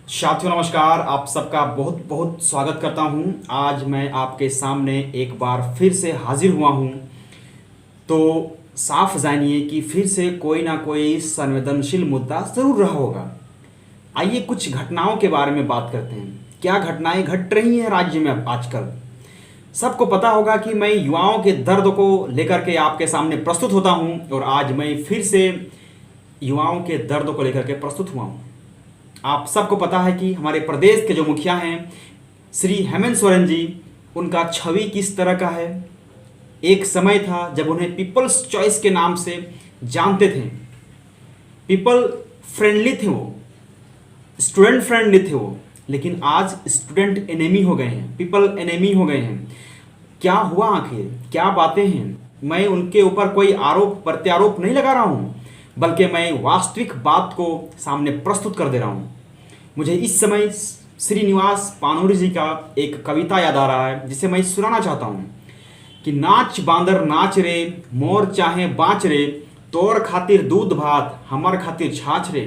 साथियों नमस्कार, आप सबका बहुत बहुत स्वागत करता हूं। आज मैं आपके सामने एक बार फिर से हाजिर हुआ हूं, तो साफ जानिए कि फिर से कोई ना कोई संवेदनशील मुद्दा ज़रूर रहा होगा। आइए कुछ घटनाओं के बारे में बात करते हैं। क्या घटनाएं घट रही हैं राज्य में अब आजकल। सबको पता होगा कि मैं युवाओं के दर्द को लेकर के आपके सामने प्रस्तुत होता हूं, और आज मैं फिर से युवाओं के दर्द को लेकर के प्रस्तुत हुआ हूं। आप सबको पता है कि हमारे प्रदेश के जो मुखिया हैं श्री हेमंत सोरेन जी, उनका छवि किस तरह का है। एक समय था जब उन्हें पीपल्स चॉइस के नाम से जानते थे। पीपल फ्रेंडली थे वो, स्टूडेंट फ्रेंडली थे वो, लेकिन आज स्टूडेंट एनेमी हो गए हैं, पीपल एनेमी हो गए हैं। क्या हुआ आखिर, क्या बातें हैं। मैं उनके ऊपर कोई आरोप प्रत्यारोप नहीं लगा रहा हूँ, बल्कि मैं वास्तविक बात को सामने प्रस्तुत कर दे रहा हूँ। मुझे इस समय श्रीनिवास पानोरी जी का एक कविता याद आ रहा है, जिसे मैं सुनाना चाहता हूँ कि नाच बांदर नाच रे, मोर चाहे बाँच रे, तोर खातिर दूध भात, हमार खातिर छाछ रे।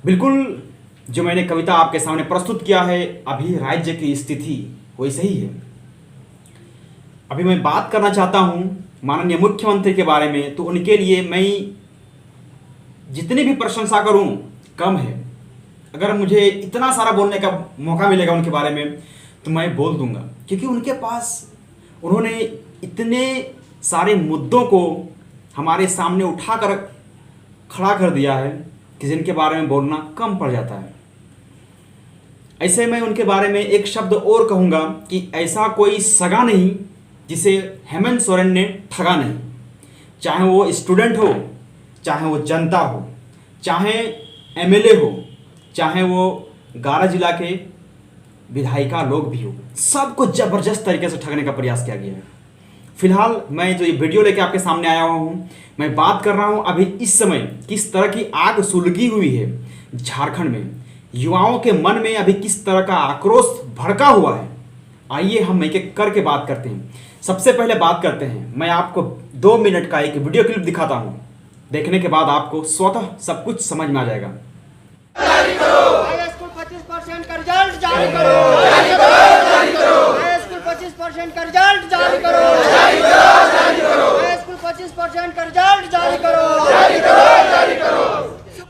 बिल्कुल जो मैंने कविता आपके सामने प्रस्तुत किया है, अभी राज्य की स्थिति वैसे ही है। अभी मैं बात करना चाहता हूँ माननीय मुख्यमंत्री के बारे में, तो उनके लिए मैं जितनी भी प्रशंसा करूँ कम है। अगर मुझे इतना सारा बोलने का मौका मिलेगा उनके बारे में तो मैं बोल दूंगा, क्योंकि उनके पास उन्होंने इतने सारे मुद्दों को हमारे सामने उठाकर खड़ा कर दिया है कि जिनके बारे में बोलना कम पड़ जाता है। ऐसे मैं उनके बारे में एक शब्द और कहूँगा कि ऐसा कोई सगा नहीं जिसे हेमंत सोरेन ने ठगा नहीं। चाहे वो स्टूडेंट हो, चाहे वो जनता हो, चाहे एमएलए हो, चाहे वो गारा जिला के विधायिका लोग भी हो, सबको ज़बरदस्त तरीके से ठगने का प्रयास किया गया है। फिलहाल मैं जो ये वीडियो लेके आपके सामने आया हुआ हूँ, मैं बात कर रहा हूँ अभी इस समय किस तरह की आग सुलगी हुई है झारखंड में। युवाओं के मन में अभी किस तरह का आक्रोश भड़का हुआ है। आइए हम एक एक करके बात करते हैं। सबसे पहले बात करते हैं, मैं आपको 2 मिनट का एक वीडियो क्लिप दिखाता हूँ। देखने के बाद आपको स्वतः सब कुछ समझ में आ जाएगा। जारी करो। हाई स्कूल 25% का रिजल्ट जारी करो। जारी करो, जारी करो। हाई स्कूल 25% का रिजल्ट जारी करो। जारी करो, जारी करो। हाई स्कूल 25% का रिजल्ट जारी करो। जारी करो, जारी करो।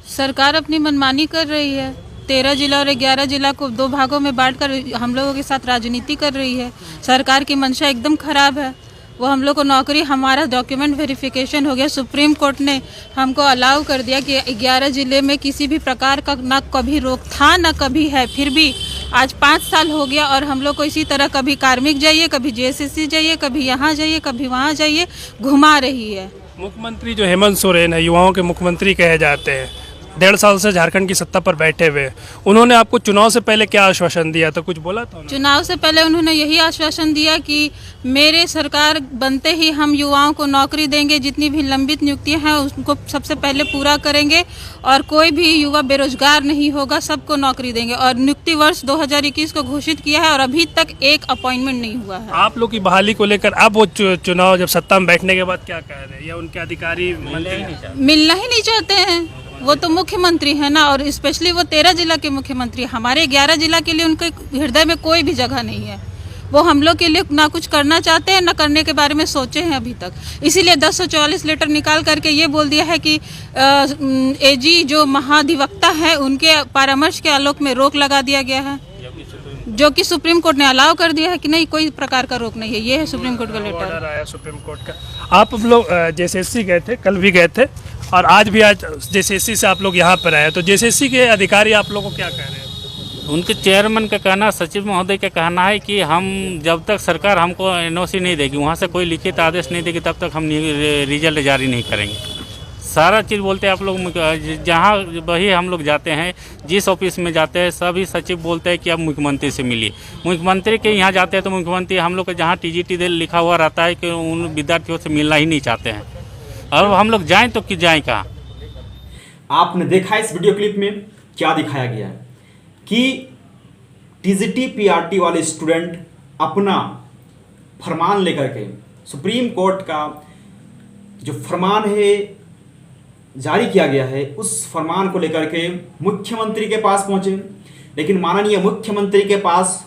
सरकार अपनी मनमानी कर रही है। 13 जिला और 11 जिला को 2 भागों में बांटकर हम लोगों के साथ राजनीति कर रही है। सरकार की मंशा एकदम खराब है। वो हम लोग को नौकरी, हमारा डॉक्यूमेंट वेरिफिकेशन हो गया, सुप्रीम कोर्ट ने हमको अलाउ कर दिया कि 11 जिले में किसी भी प्रकार का ना कभी रोक था ना कभी है। फिर भी आज 5 साल हो गया और हम लोग को इसी तरह कभी कार्मिक जाइए, कभी जेएसएससी जाइए, कभी यहाँ जाइए, कभी वहाँ जाइए, घुमा रही है। मुख्यमंत्री जो हेमंत सोरेन है, युवाओं के मुख्यमंत्री कहे जाते हैं, 1.5 साल से झारखंड की सत्ता पर बैठे हुए, उन्होंने आपको चुनाव से पहले क्या आश्वासन दिया था, कुछ बोला था? चुनाव से पहले उन्होंने यही आश्वासन दिया कि मेरे सरकार बनते ही हम युवाओं को नौकरी देंगे, जितनी भी लंबित नियुक्तियां हैं उसको सबसे पहले पूरा करेंगे और कोई भी युवा बेरोजगार नहीं होगा, सबको नौकरी देंगे। और नियुक्ति वर्ष 2021 को घोषित किया है और अभी तक एक अपॉइंटमेंट नहीं हुआ है। आप लोग की बहाली को लेकर अब वो चुनाव जब सत्ता में बैठने के बाद क्या कह रहे हैं, या उनके अधिकारी मिलना ही नहीं चाहते हैं? वो तो मुख्यमंत्री है ना, और स्पेशली वो 13 जिला के मुख्यमंत्री। हमारे 11 जिला के लिए उनके हृदय में कोई भी जगह नहीं है। वो हम लोग के लिए ना कुछ करना चाहते हैं, ना करने के बारे में सोचे हैं अभी तक। इसीलिए 1044 लेटर निकाल करके ये बोल दिया है कि एजी जो महाधिवक्ता है उनके परामर्श के आलोक में रोक लगा दिया गया है, जो कि सुप्रीम कोर्ट ने अलाउ कर दिया है कि नहीं, कोई प्रकार का रोक नहीं है। ये है सुप्रीम कोर्ट का लेटर आया सुप्रीम कोर्ट का। आप लोग जेएसएससी गए थे, कल भी गए थे, और आज भी आज जेएसएससी से आप लोग यहाँ पर आए, तो जेएसएससी के अधिकारी आप लोगों को क्या कह रहे हैं? उनके चेयरमैन का कहना, सचिव महोदय का कहना है कि हम जब तक सरकार हमको एनओसी नहीं देगी, वहाँ से कोई लिखित आदेश नहीं देगी, तब तक हम रिजल्ट जारी नहीं करेंगे। सारा चीज़ बोलते हैं आप लोग, जहाँ वही हम लोग जाते हैं, जिस ऑफिस में जाते हैं, सभी सचिव बोलते हैं कि अब मुख्यमंत्री से मिलिए। मुख्यमंत्री के यहाँ जाते हैं तो मुख्यमंत्री हम लोग का जहाँ टीजीटी लिखा हुआ रहता है कि उन विद्यार्थियों से मिलना ही नहीं चाहते हैं, और हम लोग जाएँ तो कि जाएँ कहाँ। आपने देखा इस वीडियो क्लिप में क्या दिखाया गया है कि टीजीटी पीआरटी वाले स्टूडेंट अपना फरमान लेकर के सुप्रीम कोर्ट का जो फरमान है जारी किया गया है उस फरमान को लेकर के मुख्यमंत्री के पास पहुंचे, लेकिन माननीय मुख्यमंत्री के पास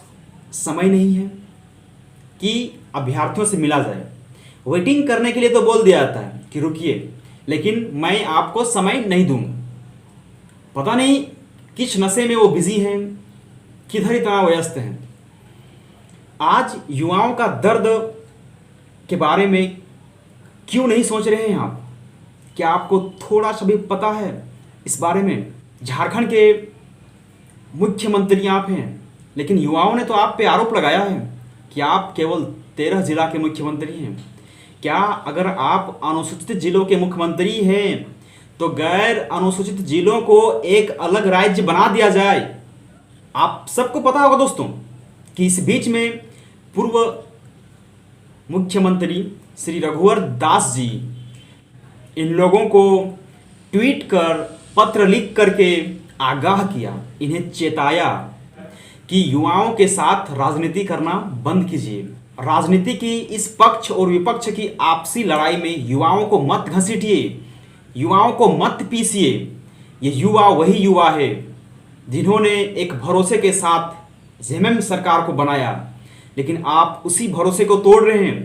समय नहीं है कि अभ्यर्थियों से मिला जाए। वेटिंग करने के लिए तो बोल दिया जाता है कि रुकिए, लेकिन मैं आपको समय नहीं दूंगा। पता नहीं किस नशे में वो बिजी हैं, किधर इतना व्यस्त हैं। आज युवाओं का दर्द के बारे में क्यों नहीं सोच रहे हैं आप? क्या आपको थोड़ा सा भी पता है इस बारे में? झारखंड के मुख्यमंत्री आप हैं, लेकिन युवाओं ने तो आप पे आरोप लगाया है कि आप केवल 13 जिला के मुख्यमंत्री हैं। क्या अगर आप अनुसूचित जिलों के मुख्यमंत्री हैं तो गैर अनुसूचित जिलों को एक अलग राज्य बना दिया जाए? आप सबको पता होगा दोस्तों कि इस बीच में पूर्व मुख्यमंत्री श्री रघुवर दास जी इन लोगों को ट्वीट कर, पत्र लिख करके आगाह किया, इन्हें चेताया कि युवाओं के साथ राजनीति करना बंद कीजिए। राजनीति की इस पक्ष और विपक्ष की आपसी लड़ाई में युवाओं को मत घसीटिए, युवाओं को मत पीसिए। ये युवा वही युवा है जिन्होंने एक भरोसे के साथ जेएमएम सरकार को बनाया, लेकिन आप उसी भरोसे को तोड़ रहे हैं।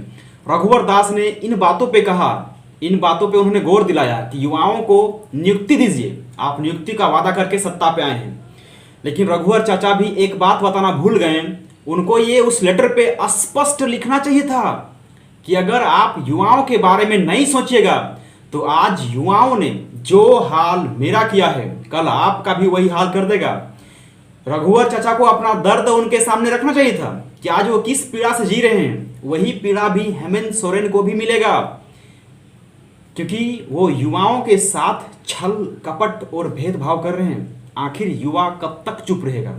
रघुवर दास ने इन बातों पे कहा, इन बातों पे उन्होंने गौर दिलाया कि युवाओं को नियुक्ति दीजिए। आप नियुक्ति का वादा करके सत्ता पे आए हैं, लेकिन रघुवर चाचा भी एक बात बताना भूल गए। उनको ये उस लेटर पे स्पष्ट लिखना चाहिए था कि अगर आप युवाओं के बारे में नहीं सोचिएगा तो आज युवाओं ने जो हाल मेरा किया है कल आपका भी वही हाल कर देगा। रघुवर चाचा को अपना दर्द उनके सामने रखना चाहिए था कि आज वो किस पीड़ा से जी रहे हैं, वही पीड़ा भी हेमंत सोरेन को भी मिलेगा, क्योंकि वो युवाओं के साथ छल कपट और भेदभाव कर रहे हैं। आखिर युवा कब तक चुप रहेगा?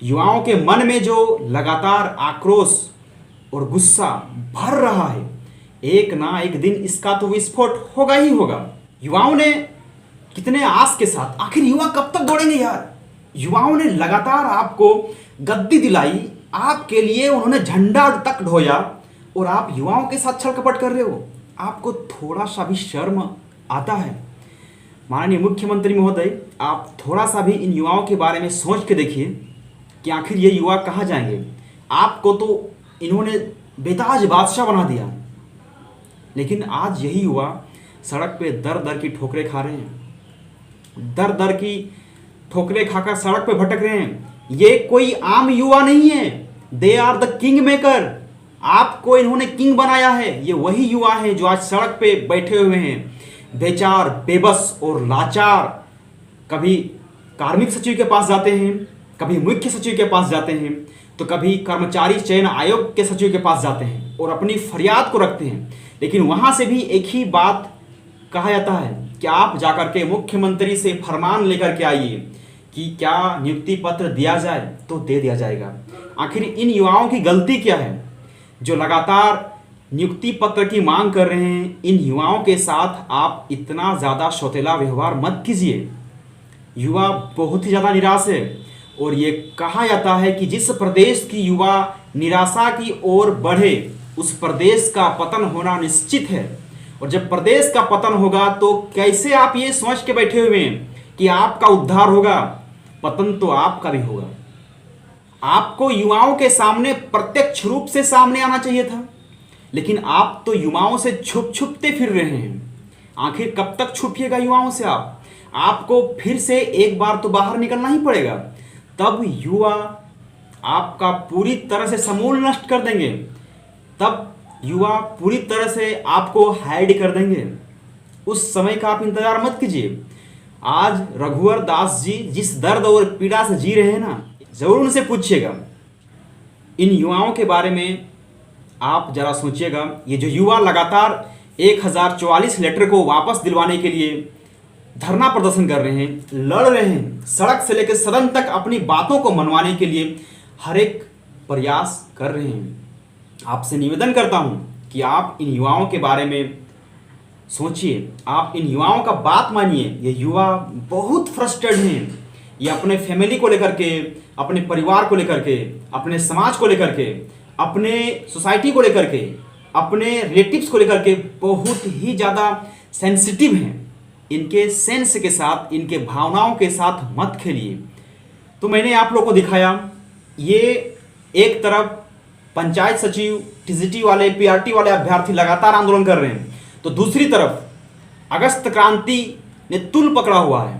युवाओं के मन में जो लगातार आक्रोश और गुस्सा भर रहा है, एक ना एक दिन इसका तो विस्फोट होगा ही होगा। युवाओं ने कितने आस के साथ, आखिर युवा कब तक दौड़ेंगे यार? युवाओं ने लगातार आपको गद्दी दिलाई, आपके लिए उन्होंने झंडा तक ढोया और आप युवाओं के साथ छल कपट कर रहे हो। आपको थोड़ा सा भी शर्म आता है? माननीय मुख्यमंत्री महोदय, आप थोड़ा सा भी इन युवाओं के बारे में सोच के देखिए कि आखिर ये युवा कहाँ जाएंगे। आपको तो इन्होंने बेताज बादशाह बना दिया, लेकिन आज यही युवा सड़क पे दर दर की ठोकरें खा रहे हैं, दर दर की ठोकरें खाकर सड़क पे भटक रहे हैं। ये कोई आम युवा नहीं है, they are the king maker. आपको इन्होंने किंग बनाया है। ये वही युवा हैं जो आज सड़क पे बैठे हुए हैं, बेचार, बेबस और लाचार। कभी कार्मिक सचिव के पास जाते हैं, कभी मुख्य सचिव के पास जाते हैं, तो कभी कर्मचारी चयन आयोग के सचिव के पास जाते हैं और अपनी फरियाद को रखते हैं, लेकिन वहां से भी एक ही बात कहा जाता है कि आप जाकर के मुख्यमंत्री से फरमान लेकर के आइए कि क्या नियुक्ति पत्र दिया जाए, तो दे दिया जाएगा। आखिर इन युवाओं की गलती क्या है जो लगातार नियुक्ति पत्र की मांग कर रहे हैं? इन युवाओं के साथ आप इतना ज़्यादा सौतेला व्यवहार मत कीजिए। युवा बहुत ही ज़्यादा निराश है और ये कहा जाता है कि जिस प्रदेश की युवा निराशा की ओर बढ़े उस प्रदेश का पतन होना निश्चित है। और जब प्रदेश का पतन होगा तो कैसे आप ये सोच के बैठे हुए हैं कि आपका उद्धार होगा? पतन तो आपका भी होगा। आपको युवाओं के सामने प्रत्यक्ष रूप से सामने आना चाहिए था, लेकिन आप तो युवाओं से छुपते फिर रहे हैं। आखिर कब तक छुपिएगा युवाओं से आप? आपको फिर से एक बार तो बाहर निकलना ही पड़ेगा, तब युवा आपका पूरी तरह से समूल नष्ट कर देंगे, तब युवा पूरी तरह से आपको हाइड कर देंगे। उस समय का आप इंतजार मत कीजिए। आज रघुवर दास जी जिस दर्द और पीड़ा से जी रहे हैं ना, जरूर उनसे पूछिएगा। इन युवाओं के बारे में आप जरा सोचिएगा। ये जो युवा लगातार 1044 लेटर को वापस दिलवाने के लिए धरना प्रदर्शन कर रहे हैं, लड़ रहे हैं, सड़क से लेकर सदन तक अपनी बातों को मनवाने के लिए हर एक प्रयास कर रहे हैं। आपसे निवेदन करता हूं कि आप इन युवाओं के बारे में सोचिए, आप इन युवाओं का बात मानिए। ये युवा बहुत फ्रस्ट्रेटेड हैं। ये अपने फैमिली को लेकर के, अपने परिवार को लेकर के, अपने समाज को लेकर के, अपने सोसाइटी को लेकर के, अपने रिलेटिव्स को लेकर के बहुत ही ज़्यादा सेंसिटिव हैं। इनके सेंस के साथ, इनके भावनाओं के साथ मत खेलिए। तो मैंने आप लोगों को दिखाया, ये एक तरफ पंचायत सचिव, टीजीटी वाले, पीआरटी वाले अभ्यर्थी लगातार आंदोलन कर रहे हैं, तो दूसरी तरफ अगस्त क्रांति ने तुल पकड़ा हुआ है।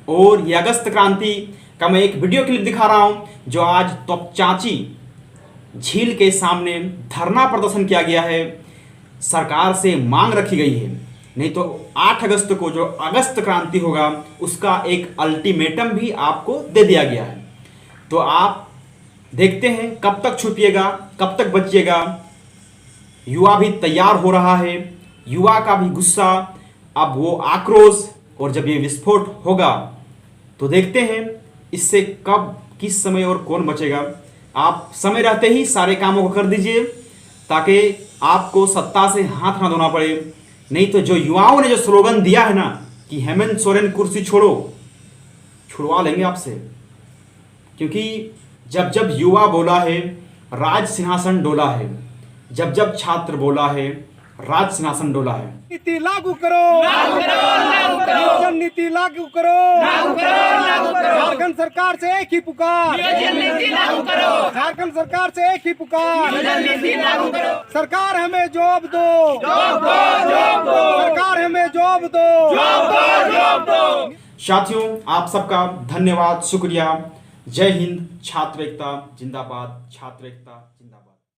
और ये अगस्त क्रांति का मैं एक वीडियो क्लिप दिखा रहा हूं जो आज तोपचांची झील के सामने धरना प्रदर्शन किया गया है। सरकार से मांग रखी गई है, नहीं तो 8 अगस्त को जो अगस्त क्रांति होगा उसका एक अल्टीमेटम भी आपको दे दिया गया है। तो आप देखते हैं कब तक छुपिएगा, कब तक बचिएगा। युवा भी तैयार हो रहा है, युवा का भी गुस्सा, अब वो आक्रोश, और जब ये विस्फोट होगा तो देखते हैं इससे कब, किस समय और कौन बचेगा। आप समय रहते ही सारे कामों को कर दीजिए ताकि आपको सत्ता से हाथ ना धोना पड़े। नहीं तो जो युवाओं ने जो स्लोगन दिया है ना कि हेमंत सोरेन कुर्सी छोड़ो, छुड़वा लेंगे आपसे। क्योंकि जब जब युवा बोला है राज सिंहासन डोला है, जब जब छात्र बोला है राज सिंहासन डोला है। नीति लागू करो, नियोजन नीति लागू करो, झारखंड सरकार से एक ही पुकार, झारखंड सरकार से एक ही पुकार, सरकार हमें जॉब दो, सरकार हमें जॉब दो। साथियों, आप सबका धन्यवाद, शुक्रिया। जय हिंद, छात्र एकता जिंदाबाद, छात्र एकता।